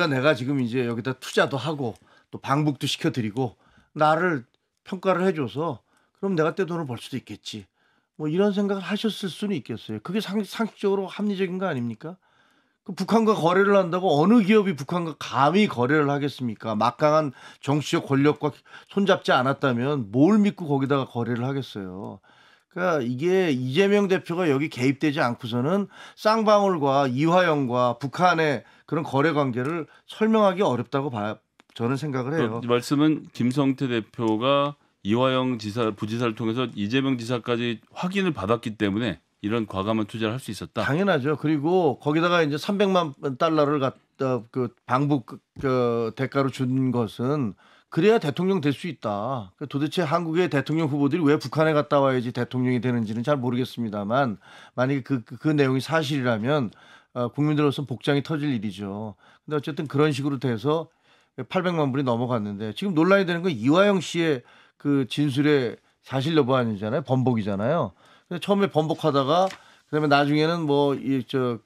내가 지금 이제 여기다 투자도 하고 또 방북도 시켜드리고 나를 평가를 해줘서 그럼 내가 때 돈을 벌 수도 있겠지. 뭐 이런 생각을 하셨을 수는 있겠어요. 그게 상식적으로 합리적인 거 아닙니까? 그 북한과 거래를 한다고 어느 기업이 북한과 감히 거래를 하겠습니까? 막강한 정치적 권력과 손잡지 않았다면 뭘 믿고 거기다가 거래를 하겠어요. 그러니까 이게 이재명 대표가 여기 개입되지 않고서는 쌍방울과 이화영과 북한의 그런 거래 관계를 설명하기 어렵다고 저는 생각을 해요. 그 말씀은 김성태 대표가 이화영 부지사를 통해서 이재명 지사까지 확인을 받았기 때문에 이런 과감한 투자를 할 수 있었다. 당연하죠. 그리고 거기다가 이제 300만 달러를 갖다 그 방북 그 대가로 준 것은 그래야 대통령 될 수 있다. 도대체 한국의 대통령 후보들이 왜 북한에 갔다 와야지 대통령이 되는지는 잘 모르겠습니다만 만약에 그 내용이 사실이라면 국민들로서는 복장이 터질 일이죠. 근데 어쨌든 그런 식으로 돼서 800만 불이 넘어갔는데 지금 논란이 되는 건 이화영 씨의 그 진술의 사실 여부 아니잖아요. 번복이잖아요. 근데 처음에 번복하다가 그다음에 나중에는 뭐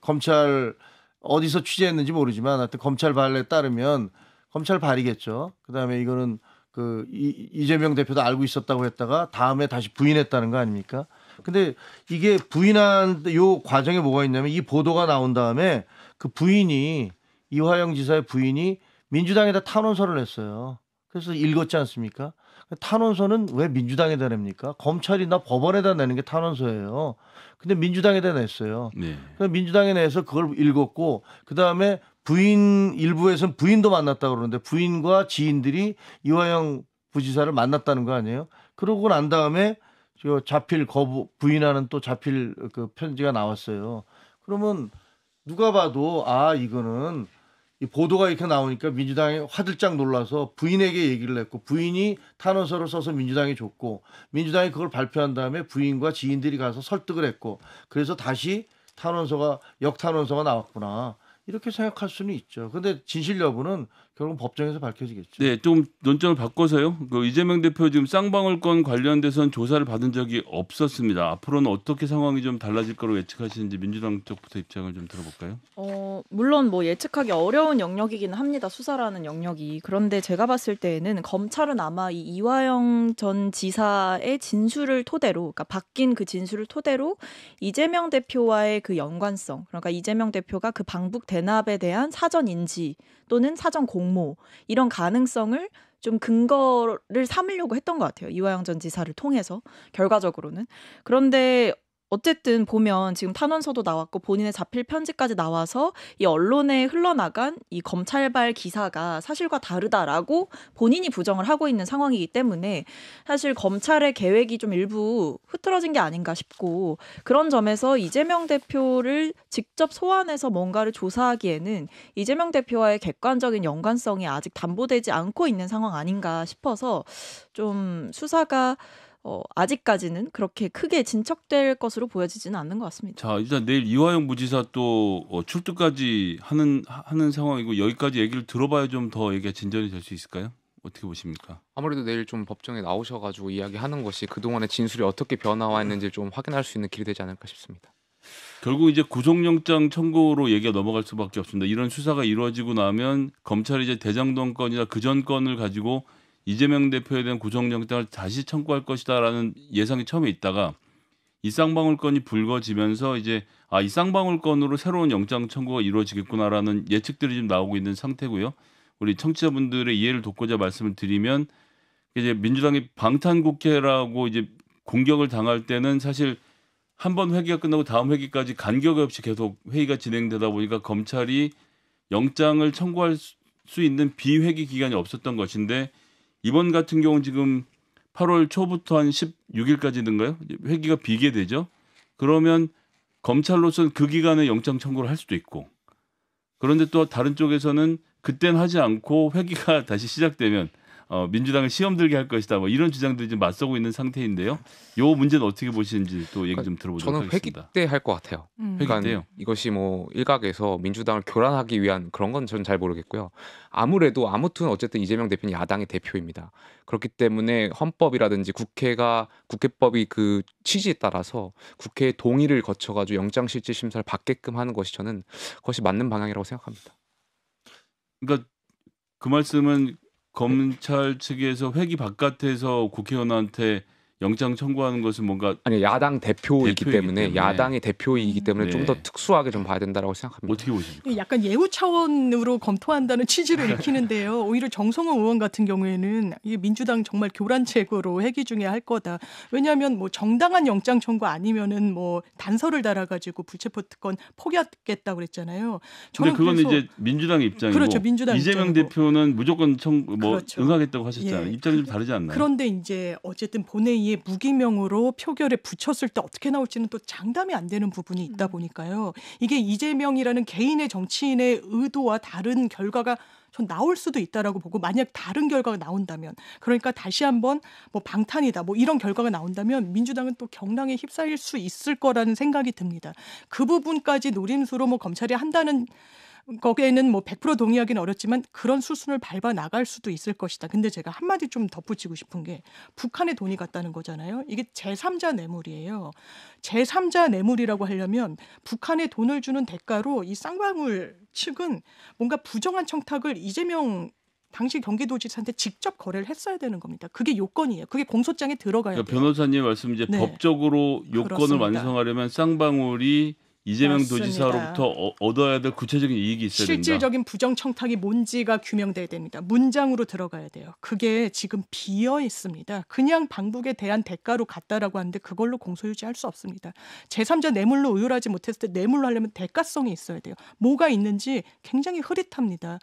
검찰 어디서 취재했는지 모르지만 하여튼 검찰 발에 따르면 검찰 발이겠죠. 그다음에 이거는 그 이재명 대표도 알고 있었다고 했다가 다음에 다시 부인했다는 거 아닙니까? 근데 이게 부인한 요 과정에 뭐가 있냐면 이 보도가 나온 다음에 그 부인이 이화영 지사의 부인이 민주당에다 탄원서를 냈어요. 그래서 읽었지 않습니까? 탄원서는 왜 민주당에다 냅니까? 검찰이나 법원에다 내는 게 탄원서예요. 근데 민주당에다 냈어요. 네. 민주당에 내서 그걸 읽었고 그다음에 부인 일부에서는 부인도 만났다고 그러는데 부인과 지인들이 이화영 부지사를 만났다는 거 아니에요? 그러고 난 다음에 자필 거부 부인하는 또 자필 그 편지가 나왔어요. 그러면 누가 봐도 이거는 이 보도가 이렇게 나오니까 민주당이 화들짝 놀라서 부인에게 얘기를 했고 부인이 탄원서를 써서 민주당에 줬고 민주당이 그걸 발표한 다음에 부인과 지인들이 가서 설득을 했고 그래서 다시 역탄원서가 나왔구나. 이렇게 생각할 수는 있죠. 근데 진실 여부는 결국 법정에서 밝혀지겠죠. 네, 좀 논점을 바꿔서요. 그 이재명 대표 지금 쌍방울 건 관련돼서는 조사를 받은 적이 없었습니다. 앞으로는 어떻게 상황이 좀 달라질 거로 예측하시는지 민주당 쪽부터 입장을 좀 들어볼까요? 물론 뭐 예측하기 어려운 영역이긴 합니다. 수사라는 영역이. 그런데 제가 봤을 때에는 검찰은 아마 이 이화영 전 지사의 진술을 토대로, 그러니까 바뀐 그 진술을 토대로 이재명 대표와의 그 연관성, 그러니까 이재명 대표가 그 방북 대납에 대한 사전 인지 또는 사전 공모 이런 가능성을 좀 근거를 삼으려고 했던 것 같아요. 이화영 전 지사를 통해서 결과적으로는. 그런데 어쨌든 보면 지금 탄원서도 나왔고 본인의 자필 편지까지 나와서 이 언론에 흘러나간 이 검찰발 기사가 사실과 다르다라고 본인이 부정을 하고 있는 상황이기 때문에 사실 검찰의 계획이 좀 일부 흐트러진 게 아닌가 싶고 그런 점에서 이재명 대표를 직접 소환해서 뭔가를 조사하기에는 이재명 대표와의 객관적인 연관성이 아직 담보되지 않고 있는 상황 아닌가 싶어서 좀 수사가 아직까지는 그렇게 크게 진척될 것으로 보여지지는 않는 것 같습니다. 자, 일단 내일 이화영 부지사 또 출두까지 하는 상황이고 여기까지 얘기를 들어봐야 좀 더 얘기가 진전이 될 수 있을까요? 어떻게 보십니까? 아무래도 내일 좀 법정에 나오셔가지고 이야기하는 것이 그동안의 진술이 어떻게 변화했는지 좀 확인할 수 있는 길이 되지 않을까 싶습니다. 결국 이제 구속영장 청구로 얘기가 넘어갈 수밖에 없습니다. 이런 수사가 이루어지고 나면 검찰이 이제 대장동 건이나 그전 건을 가지고 이재명 대표에 대한 구속영장을 다시 청구할 것이다라는 예상이 처음에 있다가 이 쌍방울 건이 불거지면서 이제 이 쌍방울 건으로 새로운 영장 청구가 이루어지겠구나라는 예측들이 좀 나오고 있는 상태고요. 우리 청취자분들의 이해를 돕고자 말씀을 드리면 이제 민주당이 방탄국회라고 이제 공격을 당할 때는 사실 한 번 회기가 끝나고 다음 회기까지 간격 없이 계속 회의가 진행되다 보니까 검찰이 영장을 청구할 수 있는 비회기 기간이 없었던 것인데 이번 같은 경우는 지금 8월 초부터 한 16일까지인가요? 회기가 비게 되죠. 그러면 검찰로서는 그 기간에 영장 청구를 할 수도 있고 그런데 또 다른 쪽에서는 그땐 하지 않고 회기가 다시 시작되면 민주당을 시험 들게 할 것이다. 뭐 이런 주장들이 좀 맞서고 있는 상태인데요. 이 문제는 어떻게 보시는지 또 얘기 좀 들어보도록 저는 하겠습니다. 회기 때 할 것 같아요. 회기 때요? 이것이 뭐 일각에서 민주당을 교란하기 위한 그런 건 저는 잘 모르겠고요. 아무튼 어쨌든 이재명 대표는 야당의 대표입니다. 그렇기 때문에 헌법이라든지 국회법이 그 취지에 따라서 국회의 동의를 거쳐가지고 영장실질심사를 받게끔 하는 것이 저는 그것이 맞는 방향이라고 생각합니다. 그러니까 그 말씀은 검찰 측에서 회기 바깥에서 국회의원한테 영장 청구하는 것은 뭔가 아니 야당 대표이기 대표이기 때문에 때문에. 야당의 대표이기 때문에 네. 좀 더 특수하게 좀 봐야 된다라고 생각합니다. 어떻게 보십니까? 약간 예우 차원으로 검토한다는 취지를 읽히는데요. 오히려 정성호 의원 같은 경우에는 이 민주당 정말 교란책으로 회기 중에 할 거다. 왜냐하면 뭐 정당한 영장 청구 아니면은 뭐 단서를 달아가지고 불체포 특권 포기하겠다 그랬잖아요. 근데 그건 그래서 이제 민주당 입장이고 그렇죠, 민주당 이재명 입장이고. 대표는 무조건 그렇죠. 응하겠다고 하셨잖아요. 예. 입장이 좀 다르지 않나요? 그런데 이제 어쨌든 본회의에 무기명으로 표결에 붙였을 때 어떻게 나올지는 또 장담이 안 되는 부분이 있다 보니까요. 이게 이재명이라는 개인의 정치인의 의도와 다른 결과가 전 나올 수도 있다라고 보고 만약 다른 결과가 나온다면 그러니까 다시 한번 뭐 방탄이다 뭐 이런 결과가 나온다면 민주당은 또 경랑에 휩싸일 수 있을 거라는 생각이 듭니다. 그 부분까지 노림수로 뭐 검찰이 한다는 거기에는 뭐 100% 동의하기는 어렵지만 그런 수순을 밟아 나갈 수도 있을 것이다. 근데 제가 한마디 좀 덧붙이고 싶은 게 북한에 돈이 갔다는 거잖아요. 이게 제3자 뇌물이에요. 제3자 뇌물이라고 하려면 북한에 돈을 주는 대가로 이 쌍방울 측은 뭔가 부정한 청탁을 이재명 당시 경기도지사한테 직접 거래를 했어야 되는 겁니다. 그게 요건이에요. 그게 공소장에 들어가야 그러니까 돼요. 변호사님 말씀 이제 네. 법적으로 요건을 그렇습니다. 완성하려면 쌍방울이 이재명 맞습니다. 도지사로부터 얻어야 될 구체적인 이익이 있어야 된다. 실질적인 부정 청탁이 뭔지가 규명돼야 됩니다. 문장으로 들어가야 돼요. 그게 지금 비어 있습니다. 그냥 방북에 대한 대가로 갔다라고 하는데 그걸로 공소유지할 수 없습니다. 제3자 뇌물로 의율하지 못했을 때 뇌물로 하려면 대가성이 있어야 돼요. 뭐가 있는지 굉장히 흐릿합니다.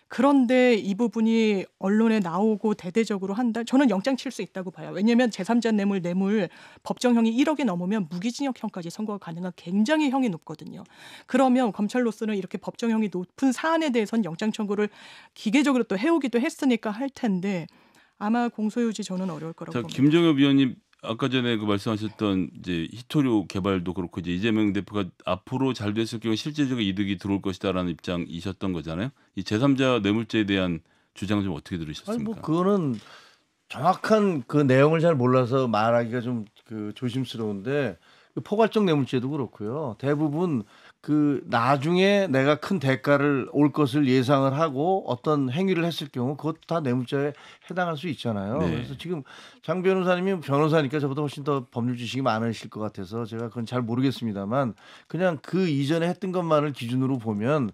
그런데 이 부분이 언론에 나오고 대대적으로 한다. 저는 영장 칠 수 있다고 봐요. 왜냐하면 제3자 뇌물 법정형이 1억이 넘으면 무기징역형까지 선고가 가능한 굉장히 형이 높거든요. 그러면 검찰로서는 이렇게 법정형이 높은 사안에 대해서는 영장 청구를 기계적으로 또 해오기도 했으니까 할 텐데 아마 공소유지 저는 어려울 거라고 자, 봅니다. 김정엽 위원님 아까 전에 그 말씀하셨던 이제 히토류 개발도 그렇고 이제 이재명 대표가 앞으로 잘 됐을 경우 실제적인 이득이 들어올 것이다라는 입장이셨던 거잖아요. 이 제3자 뇌물죄에 대한 주장은 좀 어떻게 들으셨습니까? 아니 뭐 그거는 정확한 그 내용을 잘 몰라서 말하기가 좀 그 조심스러운데 그 포괄적 뇌물죄도 그렇고요. 대부분 그 나중에 내가 큰 대가를 올 것을 예상을 하고 어떤 행위를 했을 경우 그것도 다 뇌물죄에 해당할 수 있잖아요. 네. 그래서 지금 장 변호사님이 변호사니까 저보다 훨씬 더 법률 지식이 많으실 것 같아서 제가 그건 잘 모르겠습니다만 그냥 그 이전에 했던 것만을 기준으로 보면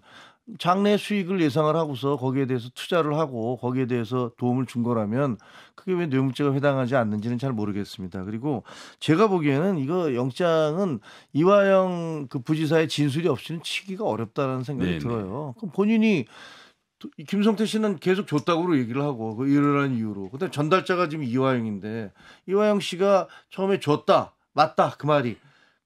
장래 수익을 예상을 하고서 거기에 대해서 투자를 하고 거기에 대해서 도움을 준 거라면 그게 왜 뇌물죄가 해당하지 않는지는 잘 모르겠습니다. 그리고 제가 보기에는 이거 영장은 이화영 그 부지사의 진술이 없이는 치기가 어렵다는 생각이 네네. 들어요. 그럼 본인이 김성태 씨는 계속 줬다고 얘기를 하고 그 이러한 이유로. 근데 전달자가 지금 이화영인데 이화영 씨가 처음에 줬다 맞다 그 말이.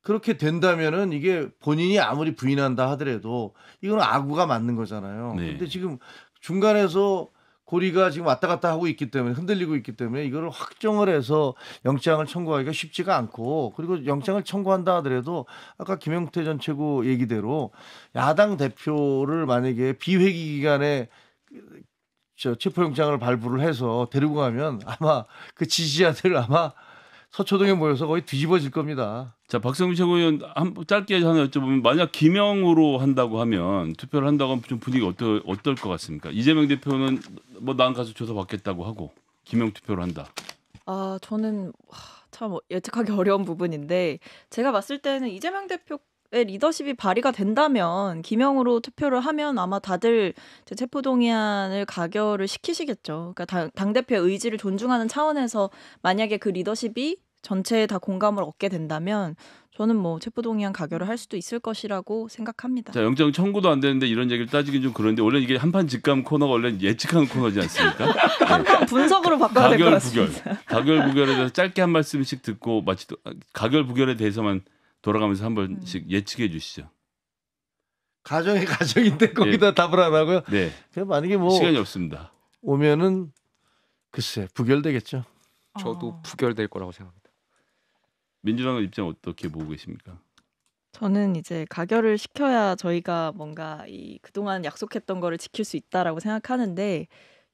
그렇게 된다면은 이게 본인이 아무리 부인한다 하더라도 이건 악우가 맞는 거잖아요. 네. 근데 지금 중간에서 고리가 지금 왔다 갔다 하고 있기 때문에 흔들리고 있기 때문에 이거를 확정을 해서 영장을 청구하기가 쉽지가 않고 그리고 영장을 청구한다 하더라도 아까 김영태 전 최고 얘기대로 야당 대표를 만약에 비회기 기간에 체포영장을 발부를 해서 데리고 가면 아마 그 지지자들 아마 서초동에 모여서 거의 뒤집어질 겁니다. 자, 박성민 최고위원 짧게 하나 여쭤보면 만약 기명으로 한다고 하면 투표를 한다고 하면 좀 분위기 어떨 것 같습니까? 이재명 대표는 뭐 난 가서 조사 받겠다고 하고 기명 투표를 한다. 아, 저는 참 예측하기 어려운 부분인데 제가 봤을 때는 이재명 대표의 리더십이 발휘가 된다면 기명으로 투표를 하면 아마 다들 체포동의안을 가결을 시키시겠죠. 그러니까 당대표의 의지를 존중하는 차원에서 만약에 그 리더십이 전체에 다 공감을 얻게 된다면 저는 뭐 체포동의안 가결을 할 수도 있을 것이라고 생각합니다. 자, 영장 청구도 안 되는데 이런 얘기를 따지긴 좀 그런데 원래 이게 한판 직감 코너가 원래 예측하는 코너지 않습니까? 한판 분석으로 바꿔야 될 것 가결 부결. 같습니다. 가결 부결에 대해서 짧게 한 말씀씩 듣고 마치 가결 부결에 대해서만 돌아가면서 한 번씩 예측해 주시죠. 가정이 가정인데 거기다 답을 안 하고요. 네. 그냥 만약에 뭐 시간이 없습니다. 오면은 글쎄 부결되겠죠. 저도 부결될 거라고 생각합니다. 민주당의 입장 어떻게 보고 계십니까? 저는 이제 가결을 시켜야 저희가 뭔가 이 그동안 약속했던 거를 지킬 수 있다라고 생각하는데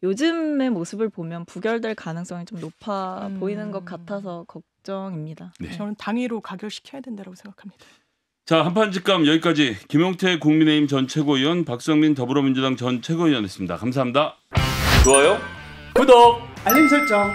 요즘의 모습을 보면 부결될 가능성이 좀 높아 보이는 것 같아서 걱정입니다. 네. 저는 당위로 가결시켜야 된다고 생각합니다. 자, 한판 직감 여기까지 김용태 국민의힘 전 최고위원, 박성민 더불어민주당 전 최고위원이었습니다. 감사합니다. 좋아요. 구독, 알림 설정.